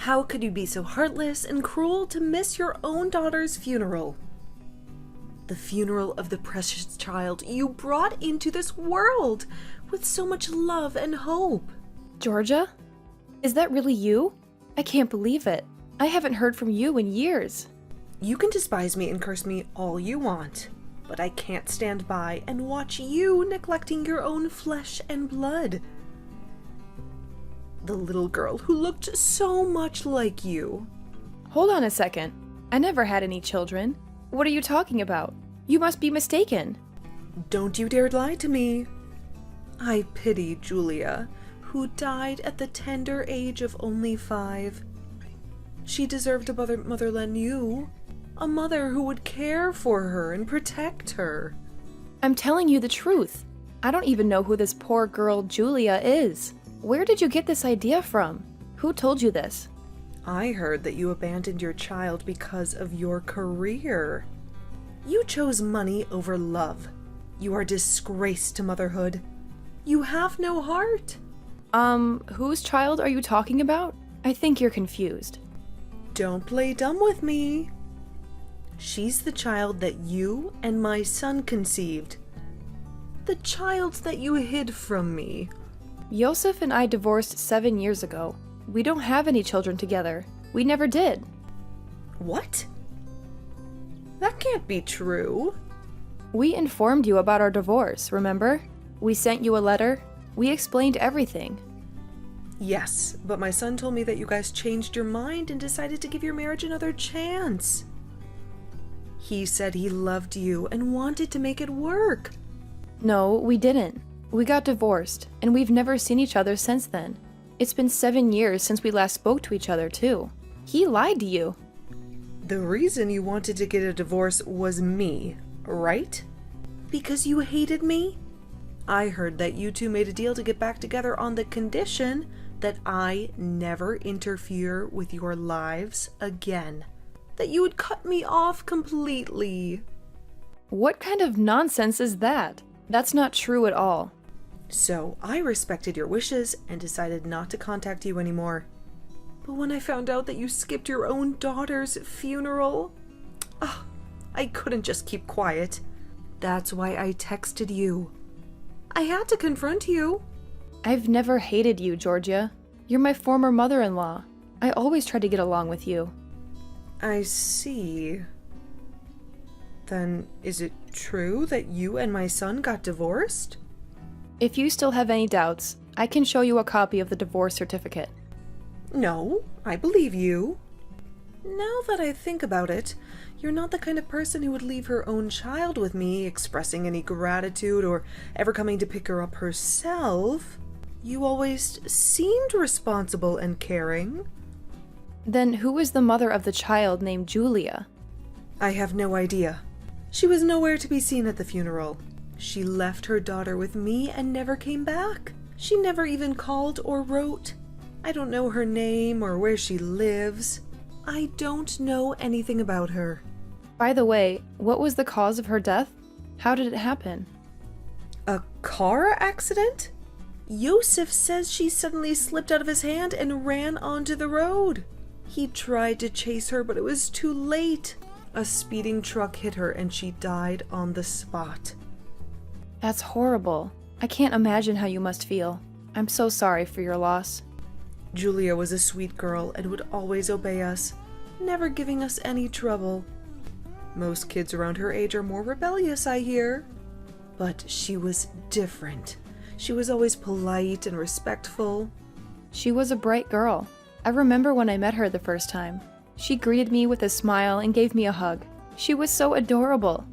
How could you be so heartless and cruel to miss your own daughter's funeral? The funeral of the precious child you brought into this world with so much love and hope. Georgia? Is that really you? I can't believe it. I haven't heard from you in years. You can despise me and curse me all you want, but I can't stand by and watch you neglecting your own flesh and blood. The little girl who looked so much like you. Hold on a second. I never had any children. What are you talking about? You must be mistaken. Don't you dare lie to me. I pity Julia, who died at the tender age of only 5. She deserved a mother than you. A mother who would care for her and protect her. I'm telling you the truth. I don't even know who this poor girl Julia is. Where did you get this idea from? Who told you this? I heard that you abandoned your child because of your career. You chose money over love. You are a disgrace to motherhood. You have no heart. Whose child are you talking about? I think you're confused. Don't play dumb with me. She's the child that you and my son conceived. The child that you hid from me. Yosef and I divorced 7 years ago. We don't have any children together. We never did. What? That can't be true. We informed you about our divorce, remember? We sent you a letter. We explained everything. Yes, but my son told me that you guys changed your mind and decided to give your marriage another chance. He said he loved you and wanted to make it work. No, we didn't. We got divorced, and we've never seen each other since then. It's been 7 years since we last spoke to each other, too. He lied to you. The reason you wanted to get a divorce was me, right? Because you hated me? I heard that you two made a deal to get back together on the condition that I never interfere with your lives again. That you would cut me off completely. What kind of nonsense is that? That's not true at all. So I respected your wishes and decided not to contact you anymore. But when I found out that you skipped your own daughter's funeral, I couldn't just keep quiet. That's why I texted you. I had to confront you. I've never hated you, Georgia. You're my former mother-in-law. I always try to get along with you. I see. Then is it true that you and my son got divorced? If you still have any doubts, I can show you a copy of the divorce certificate. No, I believe you. Now that I think about it, you're not the kind of person who would leave her own child with me, expressing any gratitude or ever coming to pick her up herself. You always seemed responsible and caring. Then who is the mother of the child named Julia? I have no idea. She was nowhere to be seen at the funeral. She left her daughter with me and never came back. She never even called or wrote. I don't know her name or where she lives. I don't know anything about her. By the way, what was the cause of her death? How did it happen? A car accident? Yosef says she suddenly slipped out of his hand and ran onto the road. He tried to chase her, but it was too late. A speeding truck hit her and she died on the spot. That's horrible. I can't imagine how you must feel. I'm so sorry for your loss. Julia was a sweet girl and would always obey us, never giving us any trouble. Most kids around her age are more rebellious, I hear. But she was different. She was always polite and respectful. She was a bright girl. I remember when I met her the first time. She greeted me with a smile and gave me a hug. She was so adorable.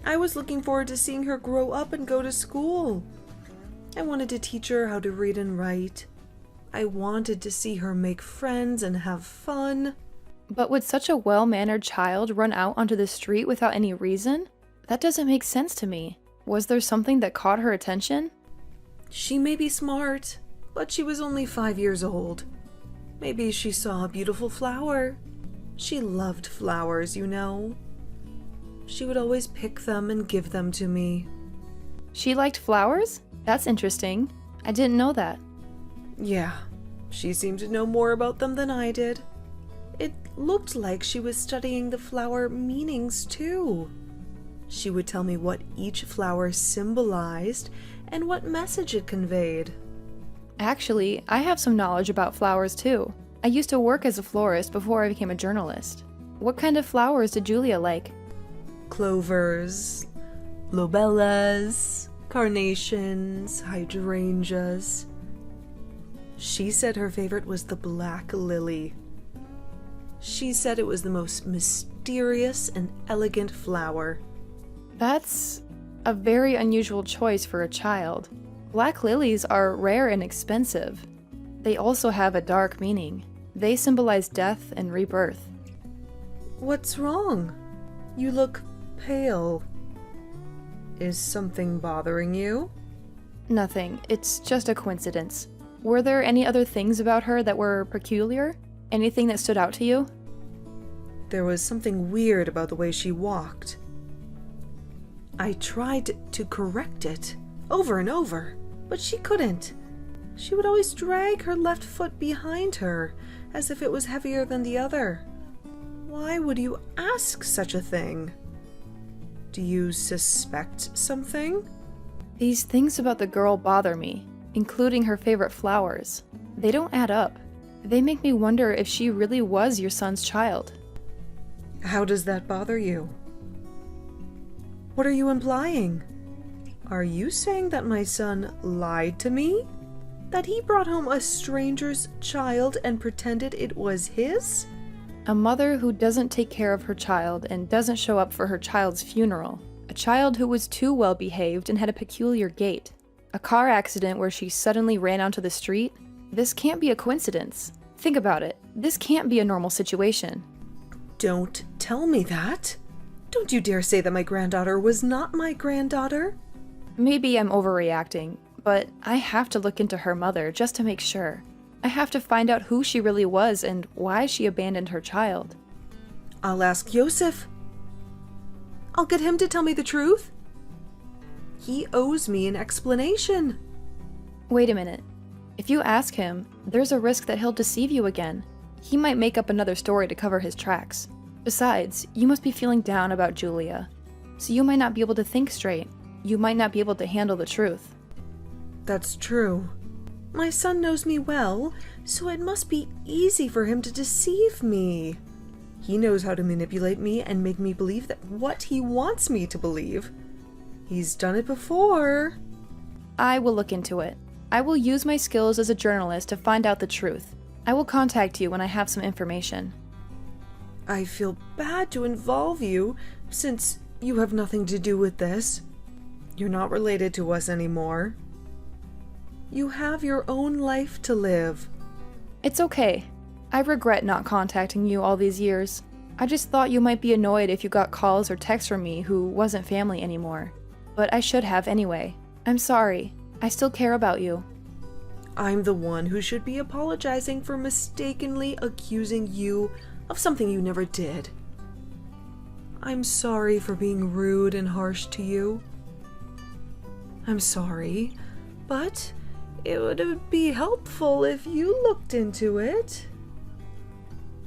I was looking forward to seeing her grow up and go to school. I wanted to teach her how to read and write. I wanted to see her make friends and have fun. But would such a well-mannered child run out onto the street without any reason? That doesn't make sense to me. Was there something that caught her attention? She may be smart, but she was only 5 years old. Maybe she saw a beautiful flower. She loved flowers, you know. She would always pick them and give them to me. She liked flowers? That's interesting. I didn't know that. Yeah, she seemed to know more about them than I did. It looked like she was studying the flower meanings too. She would tell me what each flower symbolized and what message it conveyed. Actually, I have some knowledge about flowers too. I used to work as a florist before I became a journalist. What kind of flowers did Julia like? Clovers, lobellas, carnations, hydrangeas. She said her favorite was the black lily. She said it was the most mysterious and elegant flower. That's a very unusual choice for a child. Black lilies are rare and expensive. They also have a dark meaning. They symbolize death and rebirth. What's wrong? You look pale. Is something bothering you? Nothing. It's just a coincidence. Were there any other things about her that were peculiar? Anything that stood out to you? There was something weird about the way she walked. I tried to correct it over and over, but she couldn't. She would always drag her left foot behind her, as if it was heavier than the other. Why would you ask such a thing? Do you suspect something? These things about the girl bother me, including her favorite flowers. They don't add up. They make me wonder if she really was your son's child. How does that bother you? What are you implying? Are you saying that my son lied to me? That he brought home a stranger's child and pretended it was his? A mother who doesn't take care of her child and doesn't show up for her child's funeral. A child who was too well behaved and had a peculiar gait. A car accident where she suddenly ran onto the street. This can't be a coincidence. Think about it. This can't be a normal situation. Don't tell me that. Don't you dare say that my granddaughter was not my granddaughter. Maybe I'm overreacting, but I have to look into her mother just to make sure. I have to find out who she really was and why she abandoned her child. I'll ask Yosef. I'll get him to tell me the truth. He owes me an explanation. Wait a minute. If you ask him, there's a risk that he'll deceive you again. He might make up another story to cover his tracks. Besides, you must be feeling down about Julia. So you might not be able to think straight. You might not be able to handle the truth. That's true. My son knows me well, so it must be easy for him to deceive me. He knows how to manipulate me and make me believe that what he wants me to believe. He's done it before. I will look into it. I will use my skills as a journalist to find out the truth. I will contact you when I have some information. I feel bad to involve you, since you have nothing to do with this. You're not related to us anymore. You have your own life to live. It's okay. I regret not contacting you all these years. I just thought you might be annoyed if you got calls or texts from me who wasn't family anymore. But I should have anyway. I'm sorry. I still care about you. I'm the one who should be apologizing for mistakenly accusing you of something you never did. I'm sorry for being rude and harsh to you. I'm sorry, but it would be helpful if you looked into it.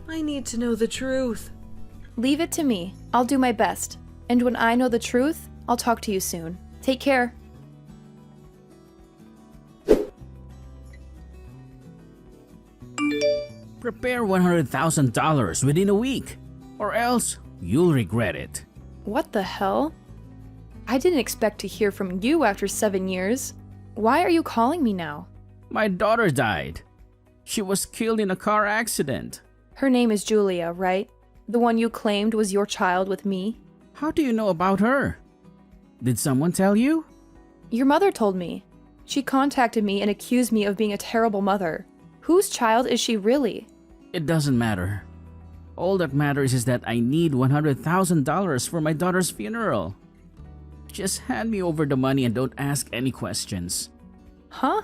I need to know the truth. Leave it to me. I'll do my best. And when I know the truth, I'll talk to you soon. Take care. Prepare $100,000 within a week, or else you'll regret it. What the hell? I didn't expect to hear from you after 7 years. Why are you calling me now? My daughter died. She was killed in a car accident. Her name is Julia, right? The one you claimed was your child with me? How do you know about her? Did someone tell you? Your mother told me. She contacted me and accused me of being a terrible mother. Whose child is she really? It doesn't matter. All that matters is that I need $100,000 for my daughter's funeral. Just hand me over the money and don't ask any questions. Huh?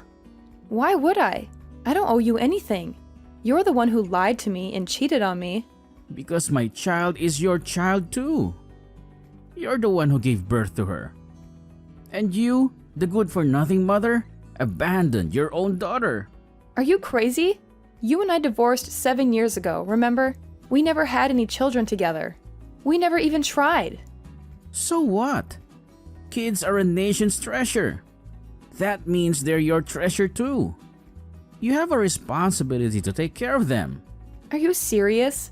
Why would I? I don't owe you anything. You're the one who lied to me and cheated on me. Because my child is your child too. You're the one who gave birth to her. And you, the good-for-nothing mother, abandoned your own daughter. Are you crazy? You and I divorced 7 years ago, remember? We never had any children together. We never even tried. So what? Kids are a nation's treasure. That means they're your treasure too. You have a responsibility to take care of them. Are you serious?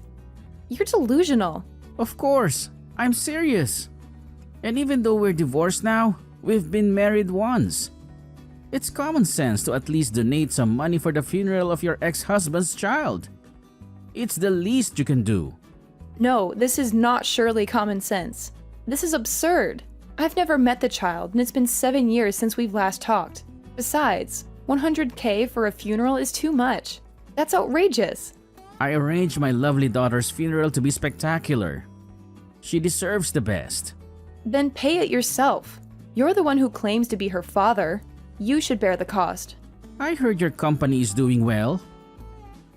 You're delusional. Of course, I'm serious. And even though we're divorced now, we've been married once. It's common sense to at least donate some money for the funeral of your ex-husband's child. It's the least you can do. No, this is not surely common sense. This is absurd. I've never met the child, and it's been 7 years since we've last talked. Besides, $100K for a funeral is too much. That's outrageous. I arranged my lovely daughter's funeral to be spectacular. She deserves the best. Then pay it yourself. You're the one who claims to be her father. You should bear the cost. I heard your company is doing well.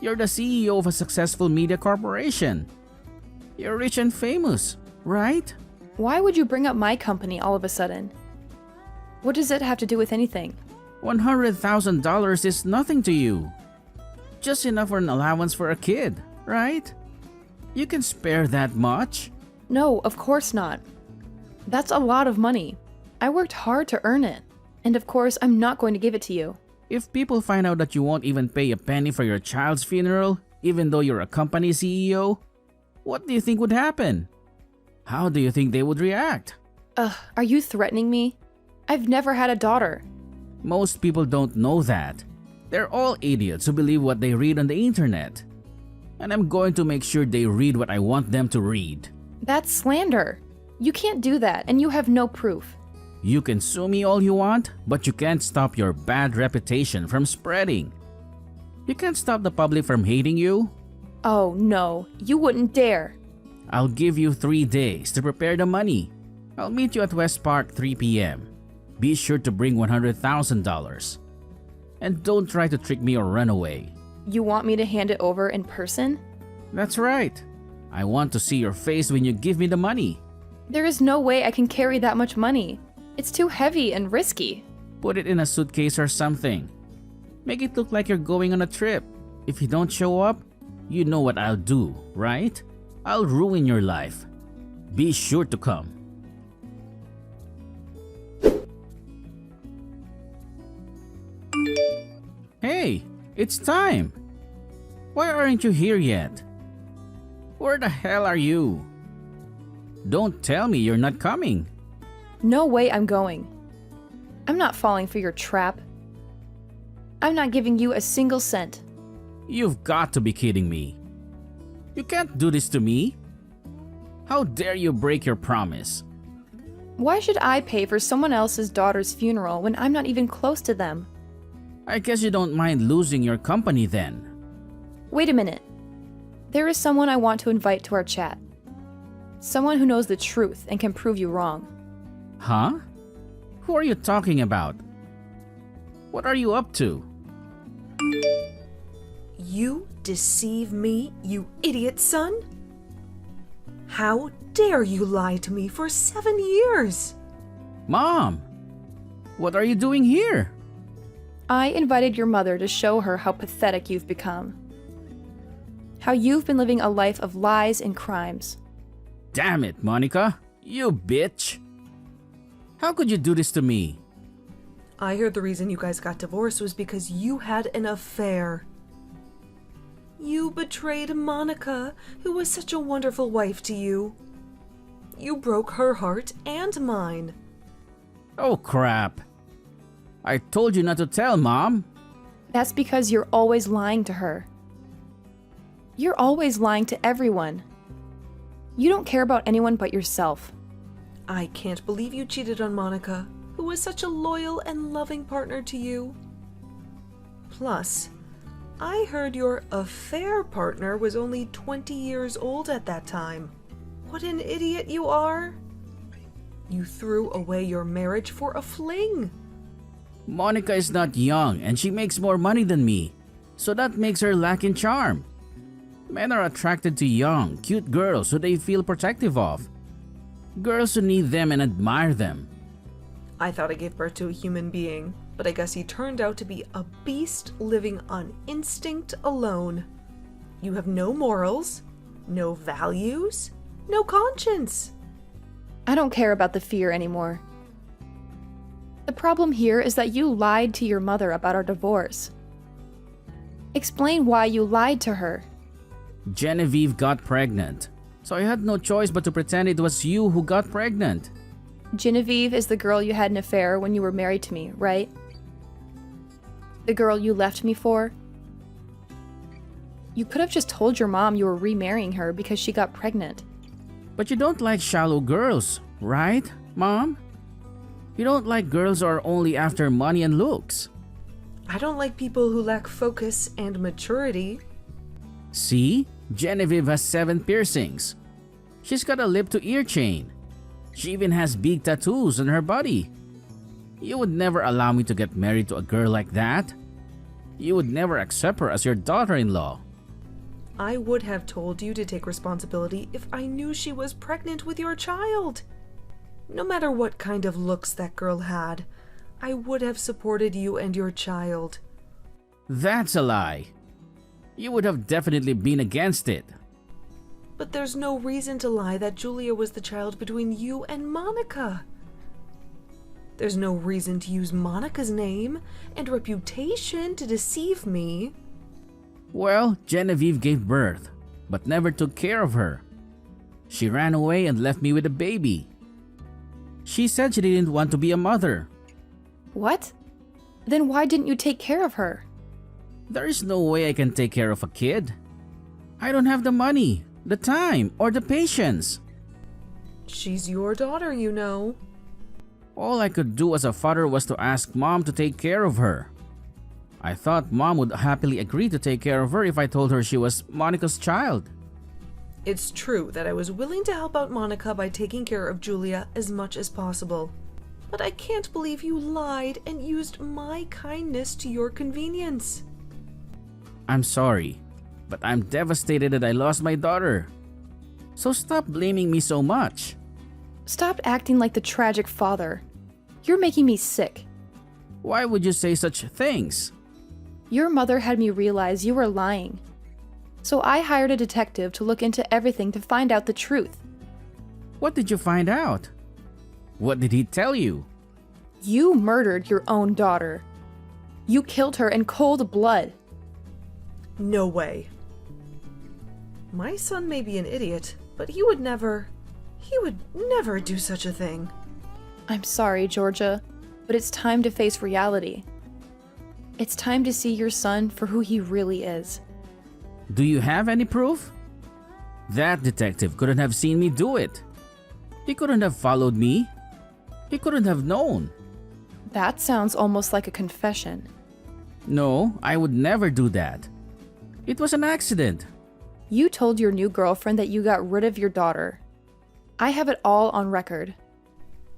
You're the CEO of a successful media corporation. You're rich and famous, right? Why would you bring up my company all of a sudden? What does it have to do with anything? $100,000 is nothing to you. Just enough for an allowance for a kid, right? You can spare that much? No, of course not. That's a lot of money. I worked hard to earn it. And of course, I'm not going to give it to you. If people find out that you won't even pay a penny for your child's funeral, even though you're a company CEO, what do you think would happen? How do you think they would react? Are you threatening me? I've never had a daughter. Most people don't know that. They're all idiots who believe what they read on the internet. And I'm going to make sure they read what I want them to read. That's slander. You can't do that, and you have no proof. You can sue me all you want, but you can't stop your bad reputation from spreading. You can't stop the public from hating you. Oh no, you wouldn't dare. I'll give you 3 days to prepare the money. I'll meet you at West Park 3 p.m. Be sure to bring $100,000. And don't try to trick me or run away. You want me to hand it over in person? That's right. I want to see your face when you give me the money. There is no way I can carry that much money. It's too heavy and risky. Put it in a suitcase or something. Make it look like you're going on a trip. If you don't show up, you know what I'll do, right? I'll ruin your life. Be sure to come. Hey, it's time. Why aren't you here yet? Where the hell are you? Don't tell me you're not coming. No way I'm going. I'm not falling for your trap. I'm not giving you a single cent. You've got to be kidding me. You can't do this to me. How dare you break your promise? Why should I pay for someone else's daughter's funeral when I'm not even close to them? I guess you don't mind losing your company then. Wait a minute. There is someone I want to invite to our chat. Someone who knows the truth and can prove you wrong. Huh? Who are you talking about? What are you up to? You deceive me, you idiot son? How dare you lie to me for 7 years? Mom! What are you doing here? I invited your mother to show her how pathetic you've become. How you've been living a life of lies and crimes. Damn it, Monica! You bitch! How could you do this to me? I heard the reason you guys got divorced was because you had an affair. You betrayed Monica, who was such a wonderful wife to you. You broke her heart and mine. Oh crap. I told you not to tell, Mom. That's because you're always lying to her. You're always lying to everyone. You don't care about anyone but yourself. I can't believe you cheated on Monica, who was such a loyal and loving partner to you. Plus, I heard your affair partner was only 20 years old at that time. What an idiot you are! You threw away your marriage for a fling. Monica is not young and she makes more money than me, so that makes her lack in charm. Men are attracted to young, cute girls who they feel protective of. Girls who need them and admire them. I thought I gave birth to a human being, but I guess he turned out to be a beast living on instinct alone. You have no morals, No values? No conscience? I don't care about the fear anymore. The problem here is that you lied to your mother about our divorce. Explain why you lied to her. Genevieve got pregnant, so I had no choice but to pretend it was you who got pregnant. Genevieve is the girl you had an affair when you were married to me, right? The girl you left me for? You could have just told your mom you were remarrying her because she got pregnant. But you don't like shallow girls, right, Mom? You don't like girls who are only after money and looks. I don't like people who lack focus and maturity. See? Genevieve has 7 piercings. She's got a lip-to-ear chain. She even has big tattoos on her body. You would never allow me to get married to a girl like that. You would never accept her as your daughter-in-law. I would have told you to take responsibility if I knew she was pregnant with your child. No matter what kind of looks that girl had, I would have supported you and your child. That's a lie. You would have definitely been against it. But there's no reason to lie that Julia was the child between you and Monica. There's no reason to use Monica's name and reputation to deceive me. Well, Genevieve gave birth, but never took care of her. She ran away and left me with a baby. She said she didn't want to be a mother. What? Then why didn't you take care of her? There is no way I can take care of a kid. I don't have the money, the time, or the patience. She's your daughter, you know. All I could do as a father was to ask Mom to take care of her. I thought Mom would happily agree to take care of her if I told her she was Monica's child. It's true that I was willing to help out Monica by taking care of Julia as much as possible. But I can't believe you lied and used my kindness to your convenience. I'm sorry, but I'm devastated that I lost my daughter. So stop blaming me so much. Stop acting like the tragic father. You're making me sick. Why would you say such things? Your mother had me realize you were lying. So I hired a detective to look into everything to find out the truth. What did you find out? What did he tell you? You murdered your own daughter. You killed her in cold blood. No way. My son may be an idiot, but he would never do such a thing. I'm sorry, Georgia, but it's time to face reality. It's time to see your son for who he really is. Do you have any proof? That detective couldn't have seen me do it. He couldn't have followed me. He couldn't have known. That sounds almost like a confession. No, I would never do that. It was an accident. You told your new girlfriend that you got rid of your daughter. I have it all on record.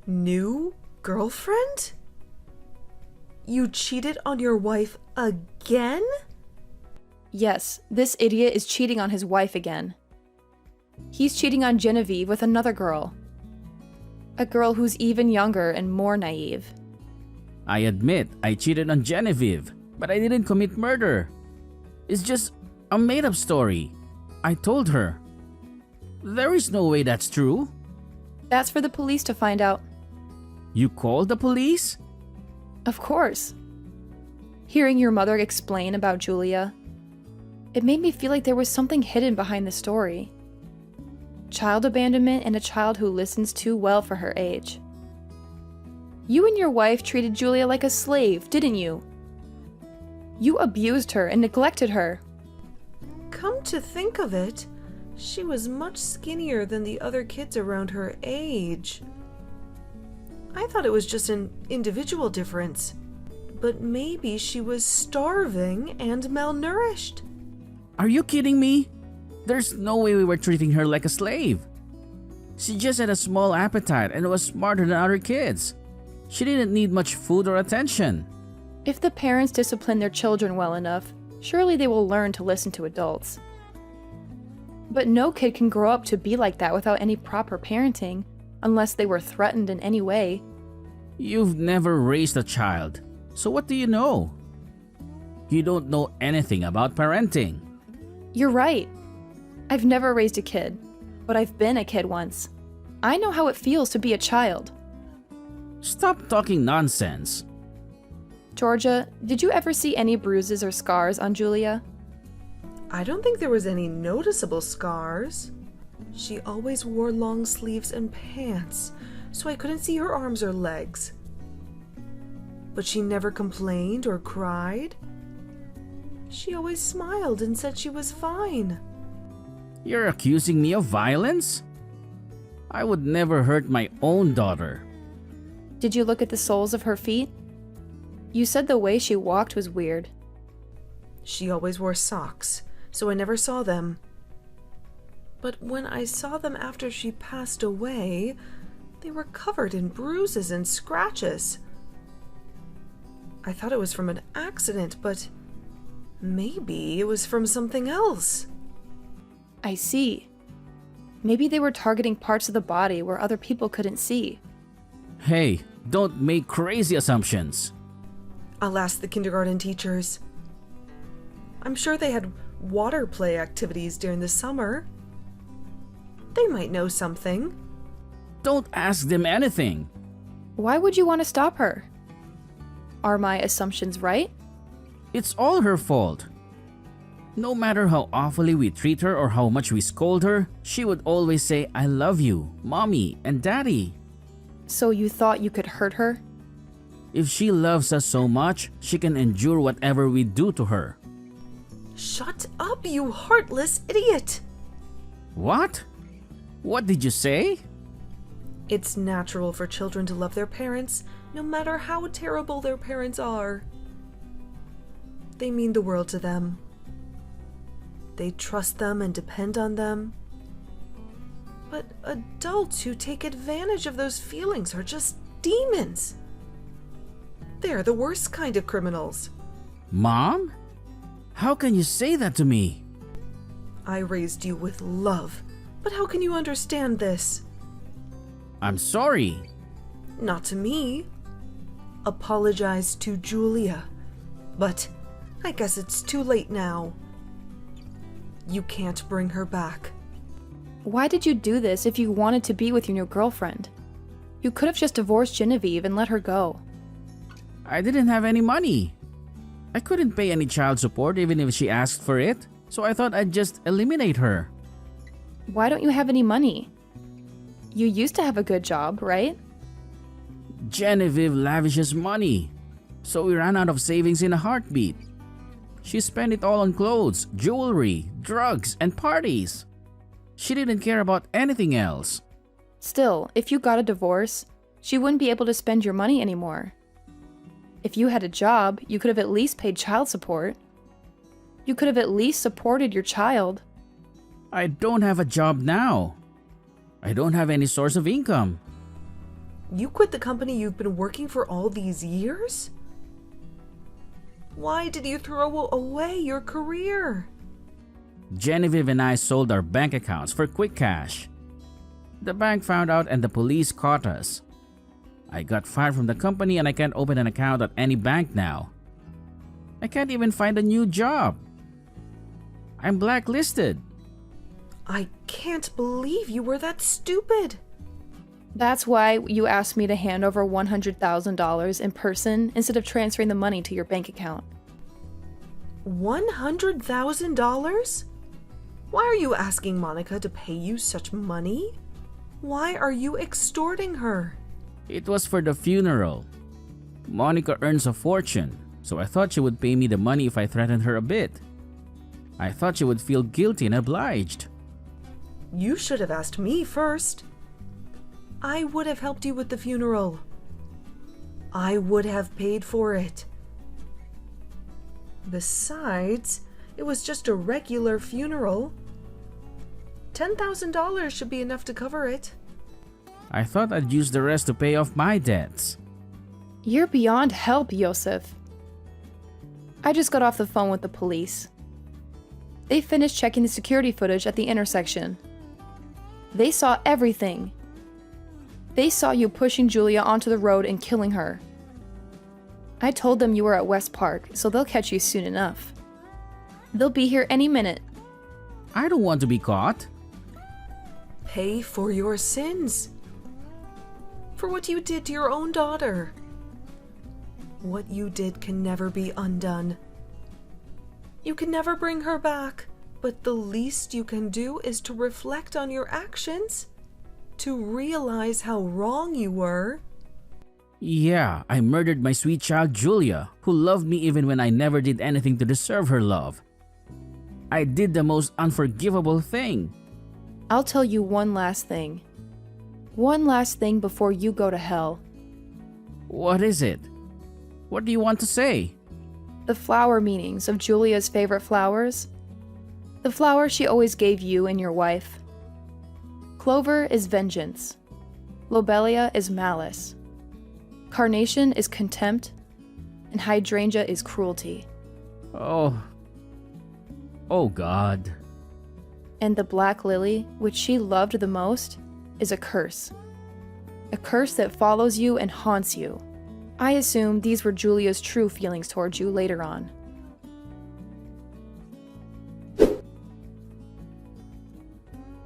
New girlfriend? You cheated on your wife again? Yes, this idiot is cheating on his wife again. He's cheating on Genevieve with another girl. A girl who's even younger and more naive. I admit I cheated on Genevieve, but I didn't commit murder. It's just a made-up story. I told her. There is no way that's true. That's for the police to find out. You called the police? Of course. Hearing your mother explain about Julia, it made me feel like there was something hidden behind the story. Child abandonment and a child who listens too well for her age. You and your wife treated Julia like a slave, didn't you? You abused her and neglected her. Come to think of it, she was much skinnier than the other kids around her age. I thought it was just an individual difference, but maybe she was starving and malnourished. Are you kidding me? There's no way we were treating her like a slave. She just had a small appetite and was smarter than other kids. She didn't need much food or attention. If the parents discipline their children well enough, surely they will learn to listen to adults. But no kid can grow up to be like that without any proper parenting, unless they were threatened in any way. You've never raised a child, so what do you know? You don't know anything about parenting. You're right. I've never raised a kid, but I've been a kid once. I know how it feels to be a child. Stop talking nonsense. Georgia, did you ever see any bruises or scars on Julia? I don't think there was any noticeable scars. She always wore long sleeves and pants, so I couldn't see her arms or legs. But she never complained or cried. She always smiled and said she was fine. You're accusing me of violence? I would never hurt my own daughter. Did you look at the soles of her feet? You said the way she walked was weird. She always wore socks, so I never saw them. But when I saw them after she passed away, they were covered in bruises and scratches. I thought it was from an accident, but maybe it was from something else. I see. Maybe they were targeting parts of the body where other people couldn't see. Hey, don't make crazy assumptions. I'll ask the kindergarten teachers. I'm sure they had water play activities during the summer. They might know something. Don't ask them anything. Why would you want to stop her? Are my assumptions right? It's all her fault. No matter how awfully we treat her or how much we scold her, she would always say, "I love you, Mommy and Daddy." So you thought you could hurt her? If she loves us so much, she can endure whatever we do to her. Shut up, you heartless idiot! What? What did you say? It's natural for children to love their parents, no matter how terrible their parents are. They mean the world to them. They trust them and depend on them. But adults who take advantage of those feelings are just demons. They're the worst kind of criminals. Mom? How can you say that to me? I raised you with love, but how can you understand this? I'm sorry. Not to me. Apologize to Julia. But I guess it's too late now. You can't bring her back. Why did you do this if you wanted to be with your new girlfriend? You could have just divorced Genevieve and let her go. I didn't have any money. I couldn't pay any child support even if she asked for it, so I thought I'd just eliminate her. Why don't you have any money? You used to have a good job, right? Genevieve lavishes money, so we ran out of savings in a heartbeat. She spent it all on clothes, jewelry, drugs, and parties. She didn't care about anything else. Still, if you got a divorce, she wouldn't be able to spend your money anymore. If you had a job, you could have at least paid child support. You could have at least supported your child. I don't have a job now. I don't have any source of income. You quit the company you've been working for all these years? Why did you throw away your career? Genevieve and I sold our bank accounts for quick cash. The bank found out and the police caught us. I got fired from the company and I can't open an account at any bank now. I can't even find a new job. I'm blacklisted. I can't believe you were that stupid. That's why you asked me to hand over $100,000 in person instead of transferring the money to your bank account. $100,000? Why are you asking Monica to pay you such money? Why are you extorting her? It was for the funeral. Monica earns a fortune, so I thought she would pay me the money if I threatened her a bit. I thought she would feel guilty and obliged. You should have asked me first. I would have helped you with the funeral. I would have paid for it. Besides, it was just a regular funeral. $10,000 should be enough to cover it. I thought I'd use the rest to pay off my debts. You're beyond help, Yosef. I just got off the phone with the police. They finished checking the security footage at the intersection. They saw everything. They saw you pushing Julia onto the road and killing her. I told them you were at West Park, so they'll catch you soon enough. They'll be here any minute. I don't want to be caught. Pay for your sins. For what you did to your own daughter. What you did can never be undone. You can never bring her back, but the least you can do is to reflect on your actions, to realize how wrong you were. Yeah, I murdered my sweet child Julia, who loved me even when I never did anything to deserve her love. I did the most unforgivable thing. I'll tell you one last thing. One last thing before you go to hell. What is it? What do you want to say? The flower meanings of Julia's favorite flowers. The flower she always gave you and your wife. Clover is vengeance. Lobelia is malice. Carnation is contempt. And hydrangea is cruelty. Oh God. And the black lily, which she loved the most, is a curse. A curse that follows you and haunts you. I assume these were Julia's true feelings towards you later on.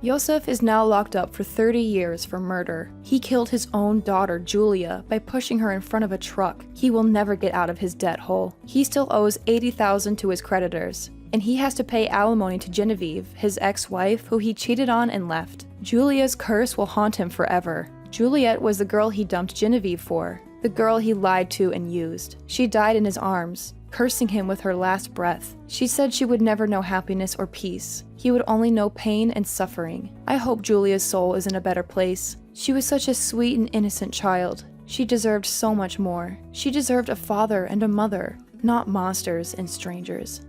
Yosef is now locked up for 30 years for murder. He killed his own daughter, Julia, by pushing her in front of a truck. He will never get out of his debt hole. He still owes $80,000 to his creditors, and he has to pay alimony to Genevieve, his ex-wife, who he cheated on and left. Julia's curse will haunt him forever. Juliet was the girl he dumped Genevieve for, the girl he lied to and used. She died in his arms, cursing him with her last breath. She said she would never know happiness or peace. He would only know pain and suffering. I hope Julia's soul is in a better place. She was such a sweet and innocent child. She deserved so much more. She deserved a father and a mother, not monsters and strangers.